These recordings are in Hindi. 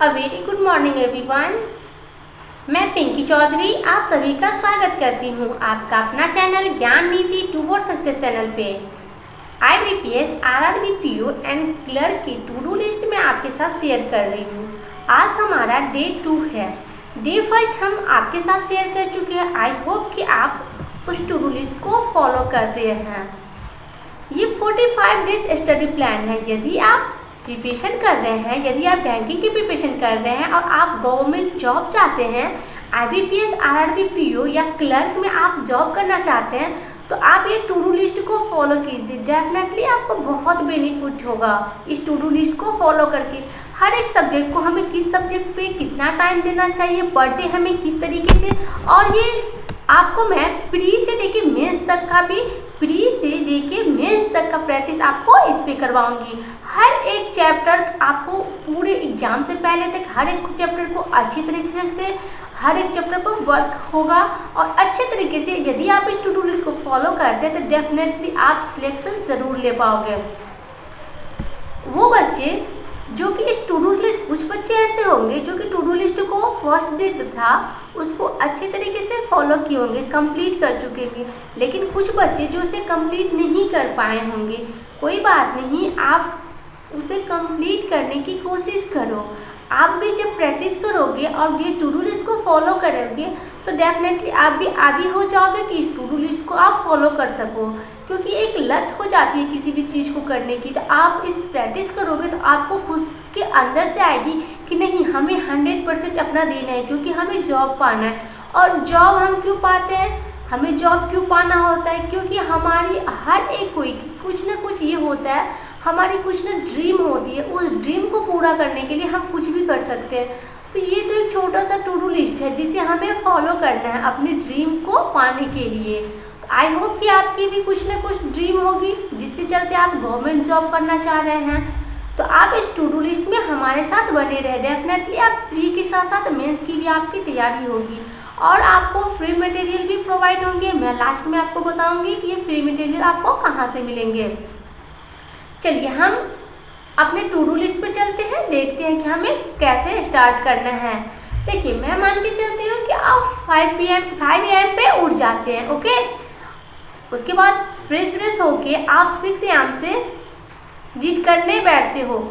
A very good morning everyone. मैं पिंकी चौधरी आप सभी का स्वागत करती हूँ आपका अपना चैनल ज्ञान नीति टूवर्ड सक्सेस चैनल पे। IBPS RRB PO and clerk की टू डू लिस्ट में आपके साथ शेयर कर रही हूँ। आज हमारा डे 2 है। डे फर्स्ट हम आपके साथ शेयर कर चुके हैं। आई होप कि आप उस टू डू लिस्ट को फॉलो कर रहे हैं। ये 45 डेज स्टडी प्लान है। यदि आप प्रिपरेशन कर रहे हैं, यदि आप बैंकिंग की प्रिपरेशन कर रहे हैं और आप गवर्नमेंट जॉब चाहते हैं, IBPS RRB PO या क्लर्क में आप जॉब करना चाहते हैं, तो आप ये टू डू लिस्ट को फॉलो कीजिए। डेफिनेटली आपको बहुत बेनिफिट होगा इस टू डू लिस्ट को फॉलो करके। हर एक सब्जेक्ट को हमें किस सब्जेक्ट पे कितना टाइम देना चाहिए, पर डे हमें किस तरीके से, और ये आपको मैं प्री से लेके मेंस तक का भी प्रैक्टिस आपको इस पे करवाऊंगी। हर एक चैप्टर आपको पूरे एग्जाम से पहले तक हर एक चैप्टर को अच्छी तरीके से हर एक चैप्टर पर वर्क होगा और अच्छे तरीके से यदि आप इस टू डू लिस्ट को फॉलो करते हैं तो डेफिनेटली आप सिलेक्शन ज़रूर ले पाओगे। वो बच्चे जो कि इस टू डू लिस्ट, कुछ बच्चे ऐसे होंगे जो कि टू डू लिस्ट को फर्स्ट डे था उसको अच्छे तरीके से फॉलो किए होंगे, कंप्लीट कर चुके होंगे, लेकिन कुछ बच्चे जो उसे कंप्लीट नहीं कर पाए होंगे। कोई बात नहीं, आप उसे कंप्लीट करने की कोशिश करो। आप भी जब प्रैक्टिस करोगे और ये टू डू लिस्ट को फॉलो करोगे तो डेफिनेटली आप भी आदी हो जाओगे कि इस टू डू लिस्ट को आप फॉलो कर सको, क्योंकि एक लत हो जाती है किसी भी चीज़ को करने की। तो आप इस प्रैक्टिस करोगे तो आपको खुद के अंदर से आएगी कि नहीं, हमें 100% अपना देना है, क्योंकि हमें जॉब पाना है। और जॉब हम क्यों पाते हैं, हमें जॉब क्यों पाना होता है, क्योंकि हमारी हर एक कोई कुछ ना कुछ ये होता है, हमारी कुछ ना ड्रीम होती है। उस ड्रीम को पूरा करने के लिए हम कुछ भी कर सकते हैं। तो ये तो एक छोटा सा टू डू लिस्ट है जिसे हमें फॉलो करना है अपनी ड्रीम को पाने के लिए। तो आई होप कि आपकी भी कुछ ना कुछ ड्रीम होगी जिसके चलते आप गवर्नमेंट जॉब करना चाह रहे हैं। तो आप इस टू डू लिस्ट में हमारे साथ बने रहे। डेफिनेटली आप प्री के साथ साथ मेंस की भी आपकी तैयारी होगी और आपको फ्री मटेरियल भी प्रोवाइड होंगे। मैं लास्ट में आपको बताऊंगी कि ये फ्री मटेरियल आपको कहाँ से मिलेंगे। चलिए हम अपने टू डू लिस्ट पे चलते हैं, देखते हैं कि हमें कैसे स्टार्ट करना है। देखिए, मैं मान के चलती हूँ कि आप 5 AM पे उठ जाते हैं, ओके। उसके बाद फ्रेश होके आप 6 AM से रीड करने बैठते हो।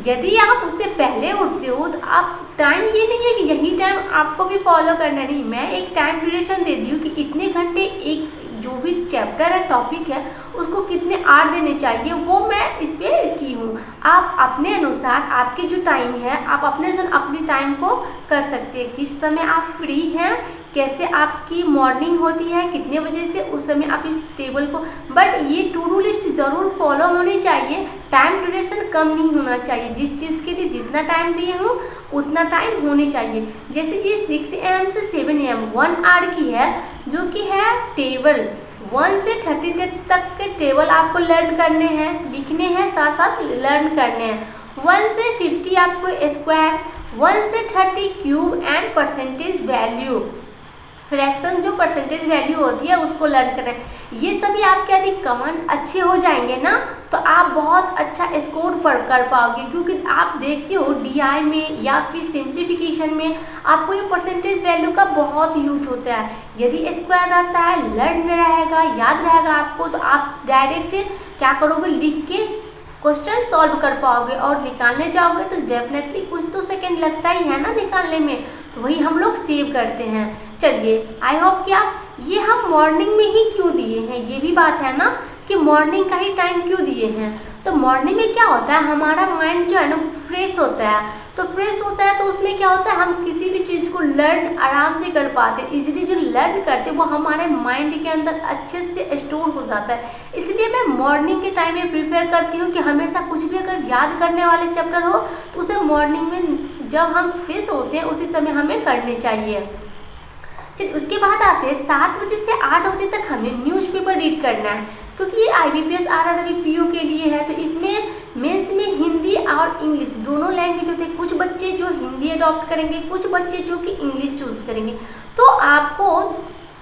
यदि आप उससे पहले उठते हो तो आप टाइम, ये नहीं है कि यही टाइम आपको भी फॉलो करना, नहीं। मैं एक टाइम ड्यूरेशन दे दी हूँ कि इतने घंटे एक जो भी चैप्टर है, टॉपिक है, उसको कितने आवर देने चाहिए, वो मैं इस पर की हूँ। आप अपने अनुसार, आपके जो टाइम है, आप अपने अनुसार अपनी टाइम को कर सकते हैं। किस समय आप फ्री हैं, कैसे आपकी मॉर्निंग होती है, कितने बजे से, उस समय आप इस टेबल को, बट ये टू डू लिस्ट ज़रूर फॉलो होनी चाहिए। टाइम ड्यूरेशन कम नहीं होना चाहिए। जिस चीज़ के लिए जितना टाइम दिए हूँ उतना टाइम होनी चाहिए। जैसे ये 6 AM से 7 AM 1 आवर की है, जो कि है टेबल 1 से 30 तक के टेबल आपको लर्न करने हैं, लिखने हैं, साथ साथ लर्न करने हैं। 1 से 50 आपको स्क्वायर, 1 से 30 cube and percentage value, fraction जो परसेंटेज वैल्यू होती है उसको लर्न करना है। ये सभी आपके यदि कमांड अच्छे हो जाएंगे ना तो आप बहुत अच्छा स्कोर पर कर पाओगे, क्योंकि आप देखते हो DI में या फिर सिंप्लीफिकेशन में आपको ये परसेंटेज वैल्यू का बहुत यूज होता है। यदि स्क्वायर रहता है, लर्न रहेगा, याद रहेगा आपको, तो आप डायरेक्ट क्या करोगे, लिख के क्वेश्चन सॉल्व कर पाओगे और निकालने जाओगे तो डेफिनेटली कुछ तो सेकंड लगता ही है ना निकालने में, तो वही हम लोग सेव करते हैं। चलिए, आई होप कि आप, ये हम मॉर्निंग में ही क्यों दिए हैं, ये भी बात है ना कि मॉर्निंग का ही टाइम क्यों दिए हैं। तो मॉर्निंग में क्या होता है, हमारा माइंड जो है ना फ्रेश होता है। तो फ्रेश होता है तो उसमें क्या होता है, हम किसी भी चीज़ को लर्न आराम से कर पाते हैं। इजीली जो लर्न करते हैं वो हमारे माइंड के अंदर अच्छे से स्टोर हो जाता है। इसलिए मैं मॉर्निंग के टाइम में प्रीफर करती हूँ कि हमेशा कुछ भी अगर याद करने वाले चैप्टर हो तो उसे मॉर्निंग में जब हम फ्रेश होते हैं उसी समय हमें करने चाहिए। चलिए, उसके बाद आते हैं 7 बजे से 8 बजे तक हमें न्यूज़पेपर रीड करना है, क्योंकि ये IBPS RRB PO के लिए है। तो इसमें मेंस में हिंदी और इंग्लिश दोनों लैंग्वेज होते हैं। कुछ बच्चे जो हिंदी अडॉप्ट करेंगे, कुछ बच्चे जो कि इंग्लिश चूज़ करेंगे। तो आपको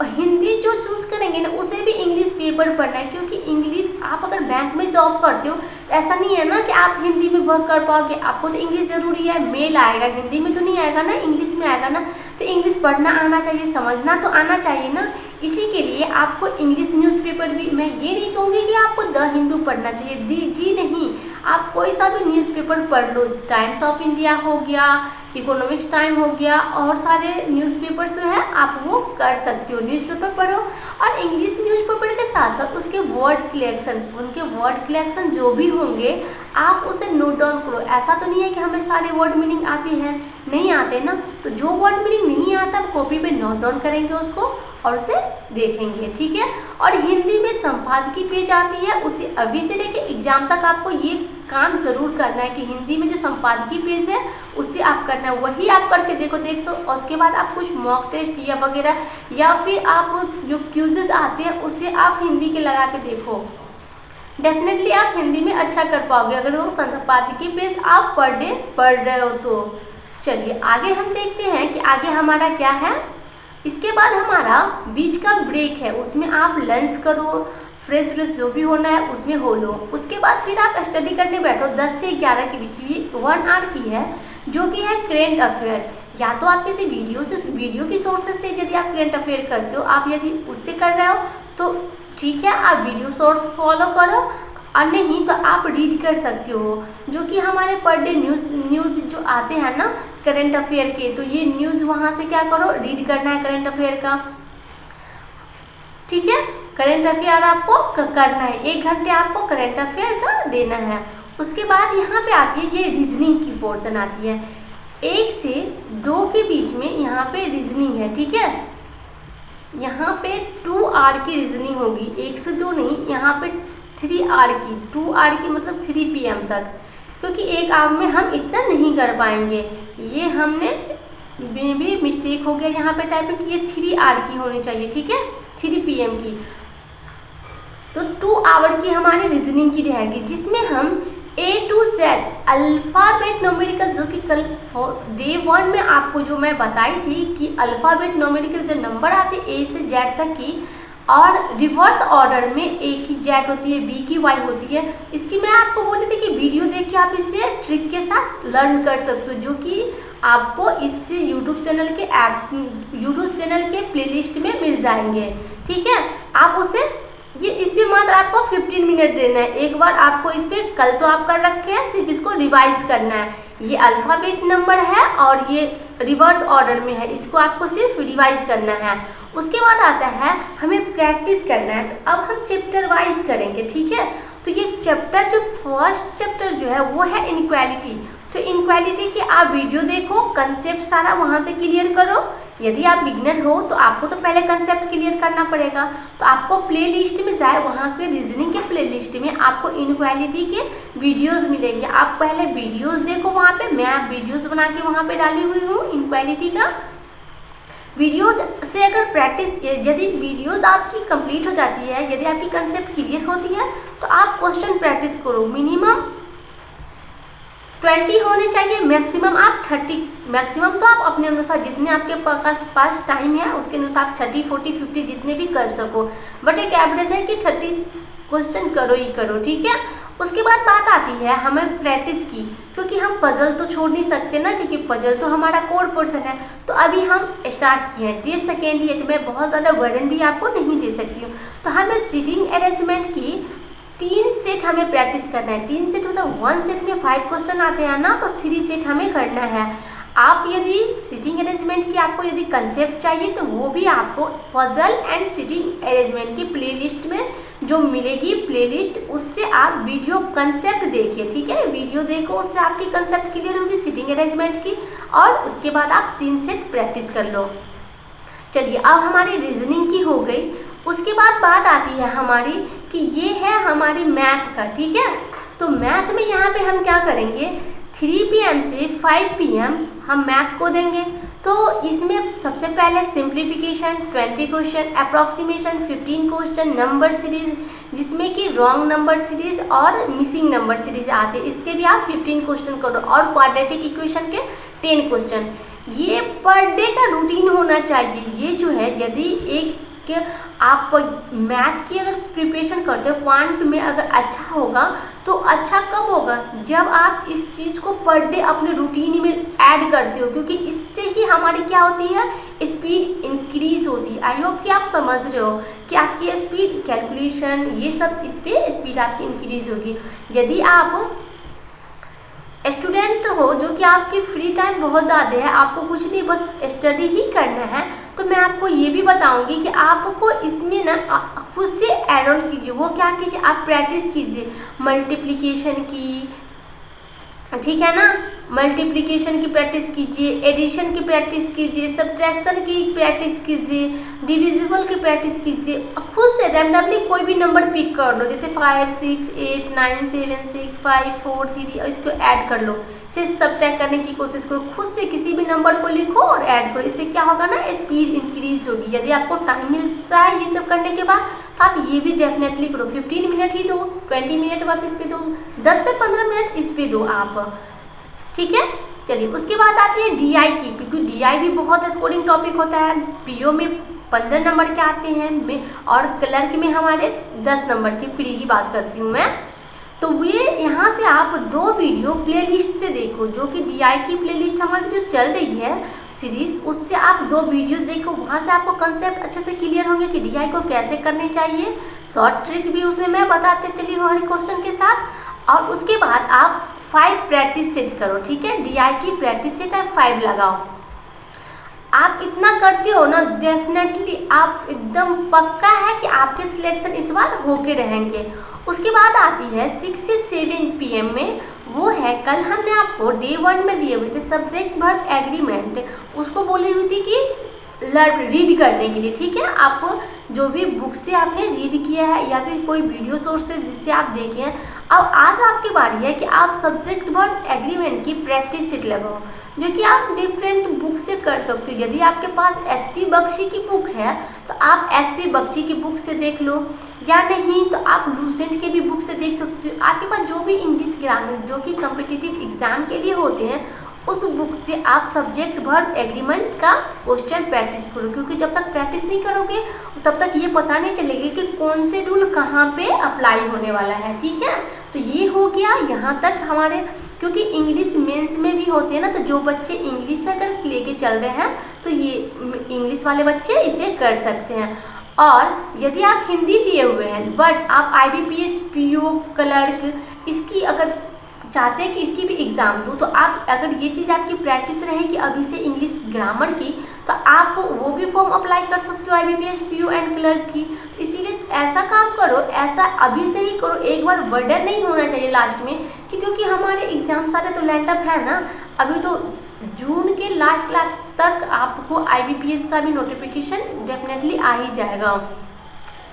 हिंदी जो चूज़ करेंगे ना उसे भी इंग्लिश पेपर पढ़ना है, क्योंकि इंग्लिश आप अगर बैंक में जॉब करते हो तो ऐसा नहीं है ना कि आप हिंदी में वर्क कर पाओगे, आपको तो इंग्लिश ज़रूरी है। मेल आएगा हिंदी में तो नहीं आएगा ना, इंग्लिश में आएगा ना, तो इंग्लिश पढ़ना आना चाहिए, समझना तो आना चाहिए ना। इसी के लिए आपको इंग्लिश न्यूज़पेपर भी, मैं ये नहीं कहूँगी कि आपको द हिंदू पढ़ना चाहिए, जी नहीं, आप कोई सा भी न्यूज़पेपर पढ़ लो, टाइम्स ऑफ इंडिया हो गया, इकोनॉमिक्स टाइम हो गया, और सारे न्यूज़पेपर्स जो है आप वो कर सकते हो, न्यूज़पेपर पढ़ो। और इंग्लिश न्यूज़पेपर के साथ साथ उसके वर्ड कलेक्शन, उनके वर्ड कलेक्शन जो भी होंगे आप उसे नोट डाउन करो। ऐसा तो नहीं है कि हमें सारे वर्ड मीनिंग आते हैं, नहीं आते ना, तो जो वर्ड मीनिंग नहीं आता कॉपी पे नोट डाउन करेंगे उसको और उसे देखेंगे, ठीक है। और हिंदी में संपादकीय पेज आती है, उसे अभी से लेके एग्जाम तक आपको ये काम जरूर करना है कि हिंदी में जो संपादकीय पेज है उससे आप करना है, वही आप करके देखो और उसके बाद आप कुछ मॉक टेस्ट या वगैरह या फिर आप जो क्यूजेस आते हैं उससे आप हिंदी के लगा के देखो, डेफिनेटली आप हिंदी में अच्छा कर पाओगे अगर वो संपादकीय पेज आप पर डे पढ़ रहे हो तो। चलिए आगे हम देखते हैं कि आगे हमारा क्या है। इसके बाद हमारा बीच का ब्रेक है, उसमें आप लंच करो, फ्रेश जो भी होना है उसमें हो लो। उसके बाद फिर आप स्टडी करने बैठो 10 से 11 के बीच, ये 1 आवर की है जो कि है करेंट अफेयर। या तो आप किसी वीडियो की सोर्सेज से यदि आप करेंट अफेयर करते हो, आप यदि उससे कर रहे हो तो ठीक है, आप वीडियो सोर्स फॉलो करो, और नहीं तो आप रीड कर सकते हो जो कि हमारे पर डे न्यूज़ जो आते हैं ना करंट अफेयर के, तो ये न्यूज़ वहाँ से क्या करो, रीड करना है करंट अफेयर का, ठीक है। करंट अफेयर आपको करना है, 1 घंटे आपको करंट अफेयर का देना है। उसके बाद यहाँ पे आती है ये रीजनिंग की पोर्शन आती है, 1 से 2 के बीच में यहाँ पे रीजनिंग है, ठीक है। यहाँ पे 2 आवर की रीजनिंग होगी, 1 से 2 नहीं, यहाँ पे 3 आवर की, 2 आवर की मतलब 3 PM तक, क्योंकि 1 आवर में हम इतना नहीं कर पाएंगे, ये हमने भी मिस्टेक हो गया यहाँ पे टाइपिंग की, ये 3 आवर की होनी चाहिए, ठीक है, 3 PM की। तो 2 आवर की हमारी रीजनिंग की रहेगी, जिसमें हम A to Z alphabet numerical, जो कि कल डे 1 में आपको जो मैं बताई थी कि अल्फ़ाबेट न्यूमेरिकल जो नंबर आते A से Z तक की, और रिवर्स ऑर्डर में A की Z होती है, B की Y होती है। इसकी मैं आपको बोली थी कि वीडियो देख के आप इससे ट्रिक के साथ लर्न कर सकते हो, जो कि आपको इससे यूट्यूब चैनल के प्लेलिस्ट में मिल जाएंगे, ठीक है। आप उसे इस पर मात्र आपको 15 मिनट देना है, एक बार आपको इस पर, कल तो आप कर रखे हैं, सिर्फ इसको रिवाइज करना है। ये अल्फ़ाबेट नंबर है और ये रिवर्स ऑर्डर में है, इसको आपको सिर्फ रिवाइज करना है। उसके बाद आता है हमें प्रैक्टिस करना है, तो अब हम चैप्टर वाइज करेंगे, ठीक है। तो ये चैप्टर जो फर्स्ट चैप्टर जो है वो है इनइक्वालिटी। तो इनइक्वालिटी की आप वीडियो देखो, कंसेप्ट सारा वहाँ से क्लियर करो। यदि आप बिगिनर हो तो आपको तो पहले कंसेप्ट क्लियर करना पड़ेगा, तो आपको प्लेलिस्ट में जाए, वहाँ के रीजनिंग के प्लेलिस्ट में आपको इनइक्वालिटी के वीडियोस मिलेंगे। आप पहले वीडियोस देखो, वहाँ पे मैं वीडियोस बना के वहाँ पे डाली हुई हूँ इनइक्वालिटी का। वीडियोज से अगर प्रैक्टिस, यदि वीडियोस आपकी कंप्लीट हो जाती है, यदि आपकी कंसेप्ट क्लियर होती है, तो आप क्वेश्चन प्रैक्टिस करो। मिनिमम 20 होने चाहिए, मैक्सिमम आप 30, मैक्सिमम तो आप अपने अनुसार जितने आपके पास टाइम है उसके अनुसार 30, 40, 50 जितने भी कर सको, बट एक एवरेज है कि 30 क्वेश्चन करो ही करो, ठीक है। उसके बाद बात आती है हमें प्रैक्टिस की, क्योंकि हम पजल तो छोड़ नहीं सकते ना, क्योंकि पजल तो हमारा कोर पोर्शन है। तो अभी हम स्टार्ट किए हैं, 10 सेकेंड ही है, तो मैं बहुत ज़्यादा वर्डन भी आपको नहीं दे सकती हूँ। तो हमें सीटिंग अरेंजमेंट की 3 सेट हमें प्रैक्टिस करना है। 3 सेट मतलब 1 सेट में 5 क्वेश्चन आते हैं ना, तो 3 सेट हमें करना है। आप यदि सीटिंग अरेंजमेंट की आपको यदि कंसेप्ट चाहिए, तो वो भी आपको पजल एंड सीटिंग अरेंजमेंट की प्लेलिस्ट में जो मिलेगी प्लेलिस्ट, उससे आप वीडियो कंसेप्ट देखिए, ठीक है। वीडियो देखो, उससे आपकी कंसेप्ट क्लियर होगी सीटिंग अरेंजमेंट की, और उसके बाद आप 3 सेट प्रैक्टिस कर लो। चलिए, अब हमारी रीजनिंग की हो गई। उसके बाद बात आती है हमारी कि ये है हमारी मैथ का, ठीक है। तो मैथ में यहाँ पे हम क्या करेंगे, 3 PM से 5 PM हम मैथ को देंगे। तो इसमें सबसे पहले simplification 20 question, approximation 15 question, number series जिसमें कि रॉन्ग नंबर सीरीज और मिसिंग नंबर सीरीज आते हैं, इसके भी आप 15 क्वेश्चन करो, और क्वाड्रेटिक इक्वेशन के 10 क्वेश्चन। ये पर डे का रूटीन होना चाहिए। ये जो है, यदि एक कि आप मैथ की अगर प्रिपरेशन करते हो, क्वांट में अगर अच्छा होगा तो अच्छा कब होगा, जब आप इस चीज़ को पर डे अपने रूटीन में ऐड करते हो, क्योंकि इससे ही हमारी क्या होती है, स्पीड इंक्रीज होती है। आई होप कि आप समझ रहे हो कि आपकी स्पीड, कैलकुलेशन, ये सब इस पर स्पीड आपकी इंक्रीज होगी। यदि आप स्टूडेंट हो जो कि आपकी फ्री टाइम बहुत ज़्यादा है, आपको कुछ नहीं बस स्टडी ही करना है, तो मैं आपको ये भी बताऊंगी कि आपको इसमें ना खुद से ऐड ऑन कीजिए। वो क्या कीजिए, आप प्रैक्टिस कीजिए मल्टीप्लिकेशन की, ठीक है ना, मल्टीप्लिकेशन की प्रैक्टिस कीजिए, एडिशन की प्रैक्टिस कीजिए, सब्ट्रैक्शन की प्रैक्टिस कीजिए, डिविजिबल की प्रैक्टिस कीजिए। खुद से रैंडमली कोई भी नंबर पिक कर लो, जैसे 5 6 8 9 7 6 5 4 3, इसको ऐड कर लो, इसे सब्ट्रैक्ट करने की कोशिश करो, खुद से किसी भी नंबर को लिखो और ऐड करो। इससे क्या होगा ना, स्पीड इंक्रीज होगी। यदि आपको टाइम मिलता है ये सब करने के बाद, तो आप ये भी डेफिनेटली करो। 15 मिनट ही दो, 20 मिनट बस इस पर दो, 10 से 15 मिनट इस पर दो आप, ठीक है। चलिए उसके बाद आती है DI की, क्योंकि DI भी बहुत स्कोरिंग टॉपिक होता है। PO में 15 नंबर के आते हैं और क्लर्क में हमारे 10 नंबर की, प्री की बात करती हूँ मैं। तो ये यहाँ से आप 2 वीडियो प्लेलिस्ट से देखो, जो कि DI की प्लेलिस्ट हमारी जो चल रही है सीरीज, उससे आप 2 वीडियोस देखो, वहाँ से आपको कंसेप्ट अच्छे से क्लियर होंगे कि DI को कैसे करनी चाहिए। शॉर्ट ट्रिक भी उसमें मैं बताते चली हूँ हर क्वेश्चन के साथ। और उसके बाद आप 5 प्रैक्टिस सेट करो, ठीक है। DI की प्रैक्टिस सेट आप 5 लगाओ। आप इतना करते हो ना, डेफिनेटली आप एकदम पक्का है कि आपके सिलेक्शन इस बार होके रहेंगे। उसके बाद आती है 6 से 7 PM में, वो है कल हमने आपको डे 1 में दिए हुए थे सब्जेक्ट वर्ब एग्रीमेंट, उसको बोली हुई थी कि रीड करने के लिए, ठीक है। आप जो भी बुक से आपने रीड किया है या फिर कोई वीडियो सोर्स से जिससे आप देखे हैं, अब आज आपकी बारी है कि आप सब्जेक्ट वर्ब एग्रीमेंट की प्रैक्टिस सेट लगाओ, जो कि आप डिफरेंट बुक से कर सकते हो। यदि आपके पास SP बख्शी की बुक है तो आप SP बख्शी की बुक से देख लो, या नहीं तो आप लूसेंट के भी बुक से देख सकते हो। आपके पास जो भी इंग्लिश ग्रामर जो कि कॉम्पिटिटिव एग्जाम के लिए होते हैं, उस बुक से आप सब्जेक्ट वर्ब एग्रीमेंट का क्वेश्चन प्रैक्टिस करो, क्योंकि जब तक प्रैक्टिस नहीं करोगे तब तक ये पता नहीं चलेगा कि कौन से रूल कहाँ पे अप्लाई होने वाला है, ठीक है। तो ये हो गया यहाँ तक हमारे, क्योंकि इंग्लिश मेंस में भी होते हैं ना, तो जो बच्चे इंग्लिश अगर लेके चल रहे हैं तो ये इंग्लिश वाले बच्चे इसे कर सकते हैं। और यदि आप हिंदी लिए हुए हैं बट आप IBPS PO क्लर्क इसकी अगर चाहते हैं कि इसकी भी एग्ज़ाम दो, तो आप अगर ये चीज़ आपकी प्रैक्टिस रहेगी अभी से इंग्लिश ग्रामर की, तो आप वो भी फॉर्म अप्लाई कर सकते हो IBPS PO एंड क्लर्क की। इसीलिए ऐसा काम करो, ऐसा अभी से ही करो, एक बार वर्डन नहीं होना चाहिए लास्ट में, क्योंकि हमारे एग्जाम सारे तो लैंड अप है ना। अभी तो जून के लास्ट तक आपको IBPS का भी नोटिफिकेशन डेफिनेटली आ ही जाएगा,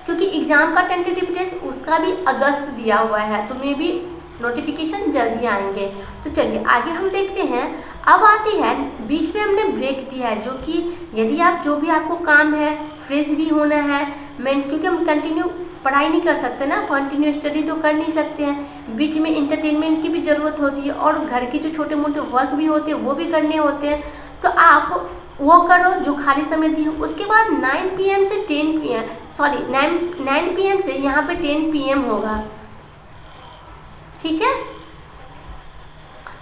क्योंकि एग्ज़ाम का टेंटेटिव डेट उसका भी अगस्त दिया हुआ है, तो मे भी नोटिफिकेशन जल्दी आएंगे। तो चलिए आगे हम देखते हैं। अब आती है, बीच में हमने ब्रेक दिया है, जो कि यदि आप जो भी आपको काम है, फ्रेश भी होना है, क्योंकि हम कंटिन्यू पढ़ाई नहीं कर सकते ना, कंटिन्यू स्टडी तो कर नहीं सकते हैं, बीच में इंटरटेनमेंट की भी ज़रूरत होती है और घर के जो छोटे मोटे वर्क भी होते हैं वो भी करने होते हैं। तो आप वो करो जो खाली समय दी हो। उसके बाद 9 PM से 10 PM, सॉरी 9 PM से यहाँ पे 10 PM होगा, ठीक है।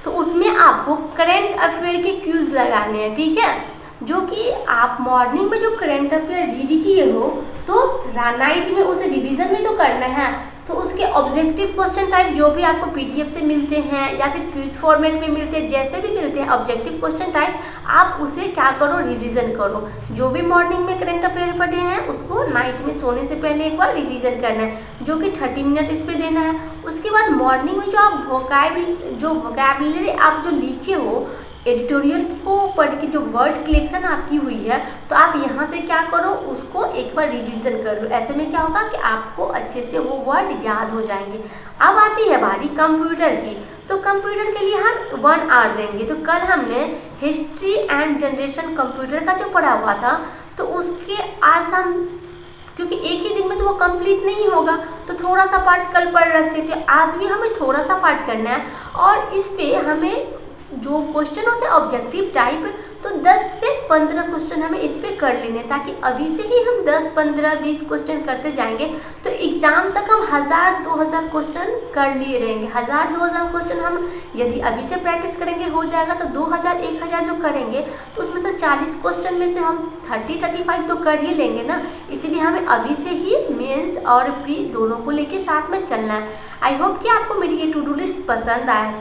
तो उसमें आपको करंट अफेयर के क्यूज लगाने हैं, ठीक है, जो कि आप मॉर्निंग में जो करंट अफेयर रीड किए हो तो नाइट में उसे रिवीजन में तो करना है। तो उसके ऑब्जेक्टिव क्वेश्चन टाइप जो भी आपको PDF से मिलते हैं या फिर क्विज फॉर्मेट में मिलते हैं, जैसे भी मिलते हैं ऑब्जेक्टिव क्वेश्चन टाइप, आप उसे क्या करो, रिवीजन करो। जो भी मॉर्निंग में करंट अफेयर पढ़े हैं उसको नाइट में सोने से पहले एक बार रिवीजन करना है, जो कि 30 मिनट इस पर देना है। उसके बाद मॉर्निंग में जो आप वोकैबुलरी आप जो लिखे हो, एडिटोरियल को पढ़ के जो वर्ड कलेक्शन आपकी हुई है, तो आप यहाँ से क्या करो, उसको एक बार रिवीजन करो। ऐसे में क्या होगा कि आपको अच्छे से वो वर्ड याद हो जाएंगे। अब आती है बारी कंप्यूटर की। तो कंप्यूटर के लिए हम 1 आवर देंगे। तो कल हमने हिस्ट्री एंड जनरेशन कंप्यूटर का जो पढ़ा हुआ था, तो उसके आज हम, क्योंकि एक ही दिन में तो वो कंप्लीट नहीं होगा, तो थोड़ा सा पार्ट कल पढ़ रखे थे, आज भी हमें थोड़ा सा पार्ट करना है। और इस पे हमें जो क्वेश्चन होते हैं ऑब्जेक्टिव टाइप, तो 10 से 15 क्वेश्चन हमें इस पे कर लेने, ताकि अभी से ही हम 10, 15, 20 क्वेश्चन करते जाएंगे तो एग्ज़ाम तक हम 1000-2000 क्वेश्चन कर लिए रहेंगे। 1000-2000 क्वेश्चन हम यदि अभी से प्रैक्टिस करेंगे हो जाएगा, तो 2000-1000 जो करेंगे तो उसमें से 40 क्वेश्चन में से हम 30-35 तो कर ही लेंगे ना। इसीलिए हमें अभी से ही मेंस और प्री दोनों को लेके साथ में चलना है। आई होप कि आपको मेरी ये टू डू लिस्ट पसंद आए।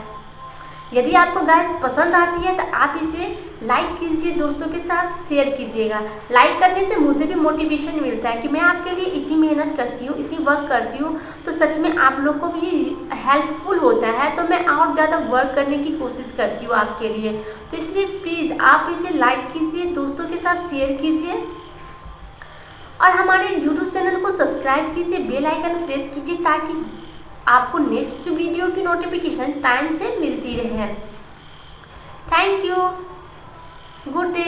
यदि आपको गाइस पसंद आती है तो आप इसे लाइक कीजिए, दोस्तों के साथ शेयर कीजिएगा। लाइक करने से मुझे भी मोटिवेशन मिलता है कि मैं आपके लिए इतनी मेहनत करती हूँ, इतनी वर्क करती हूँ, तो सच में आप लोग को भी हेल्पफुल होता है, तो मैं और ज़्यादा वर्क करने की कोशिश करती हूँ आपके लिए। तो इसलिए प्लीज़ आप इसे लाइक कीजिए, दोस्तों के साथ शेयर कीजिए और हमारे यूट्यूब चैनल को सब्सक्राइब कीजिए, बेल आइकन प्रेस कीजिए, ताकि आपको नेक्स्ट वीडियो की नोटिफिकेशन टाइम से मिलती रहे। Thank you, good day.